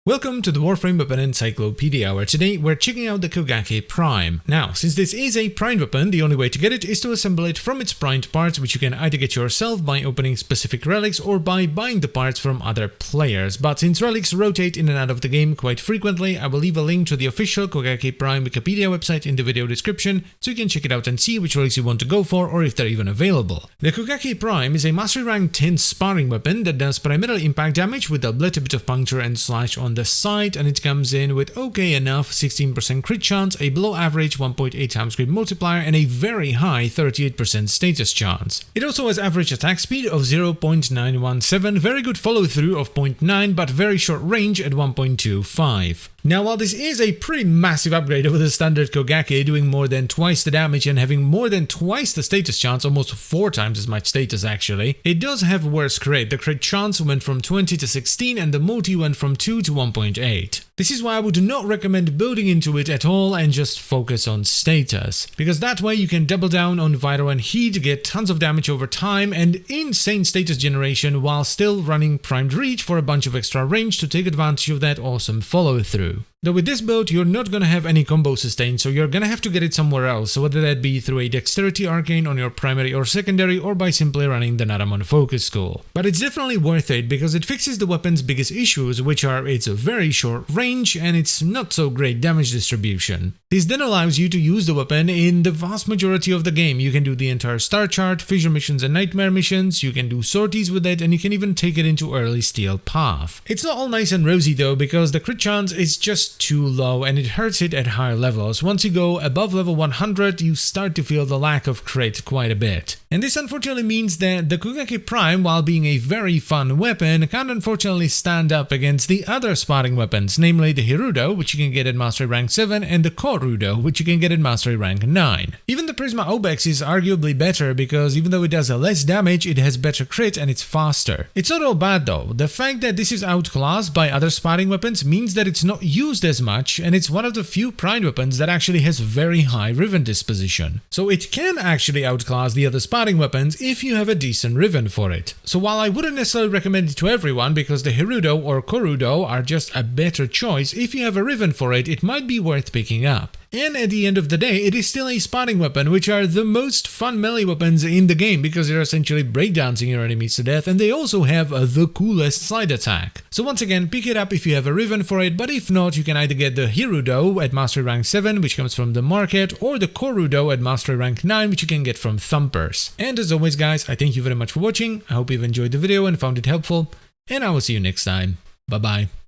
Welcome to the Warframe Weapon Encyclopedia, where today we're checking out the Kogake Prime. Now, since this is a primed weapon, the only way to get it is to assemble it from its primed parts, which you can either get yourself by opening specific relics or by buying the parts from other players. But since relics rotate in and out of the game quite frequently, I will leave a link to the official Kogake Prime Wikipedia website in the video description, so you can check it out and see which relics you want to go for or if they're even available. The Kogake Prime is a Mastery Rank 10 sparring weapon that does primarily impact damage with a little bit of puncture and slash on the side, and it comes in with okay enough 16% crit chance, a below average 1.8 times crit multiplier, and a very high 38% status chance. It also has average attack speed of 0.917, very good follow through of 0.9, but very short range at 1.25. Now, while this is a pretty massive upgrade over the standard Kogake, doing more than twice the damage and having more than twice the status chance, almost 4 times as much status actually, it does have worse crit. The crit chance went from 20 to 16 and the multi went from 2 to 1.8. This is why I would not recommend building into it at all and just focus on status, because that way you can double down on Vital and Heat, get tons of damage over time and insane status generation while still running primed reach for a bunch of extra range to take advantage of that awesome follow through. Though with this build, you're not gonna have any combo sustain, so you're gonna have to get it somewhere else, so whether that be through a Dexterity Arcane on your primary or secondary, or by simply running the Naramon Focus School. But it's definitely worth it, because it fixes the weapon's biggest issues, which are its very short range and its not so great damage distribution. This then allows you to use the weapon in the vast majority of the game. You can do the entire Star Chart, Fissure missions and Nightmare missions, you can do sorties with it, and you can even take it into early Steel Path. It's not all nice and rosy though, because the crit chance is just too low and it hurts it at higher levels. Once you go above level 100, you start to feel the lack of crit quite a bit. And this unfortunately means that the Kogake Prime, while being a very fun weapon, can't unfortunately stand up against the other spotting weapons, namely the Hirudo, which you can get at Mastery Rank 7, and the Korudo, which you can get at Mastery Rank 9. Even the Prisma Obex is arguably better, because even though it does less damage, it has better crit and it's faster. It's not all bad though. The fact that this is outclassed by other spotting weapons means that it's not used as much, and it's one of the few primed weapons that actually has very high Riven disposition. So it can actually outclass the other spotting weapons if you have a decent Riven for it. So while I wouldn't necessarily recommend it to everyone, because the Hirudo or Korudo are just a better choice, if you have a Riven for it, it might be worth picking up. And at the end of the day, it is still a spotting weapon, which are the most fun melee weapons in the game, because they're essentially breakdancing your enemies to death, and they also have the coolest side attack. So once again, pick it up if you have a Riven for it, but if not, you can either get the Hirudo at Mastery Rank 7, which comes from the market, or the Korudo at Mastery Rank 9, which you can get from Thumpers. And as always guys, I thank you very much for watching, I hope you've enjoyed the video and found it helpful, and I will see you next time. Bye bye.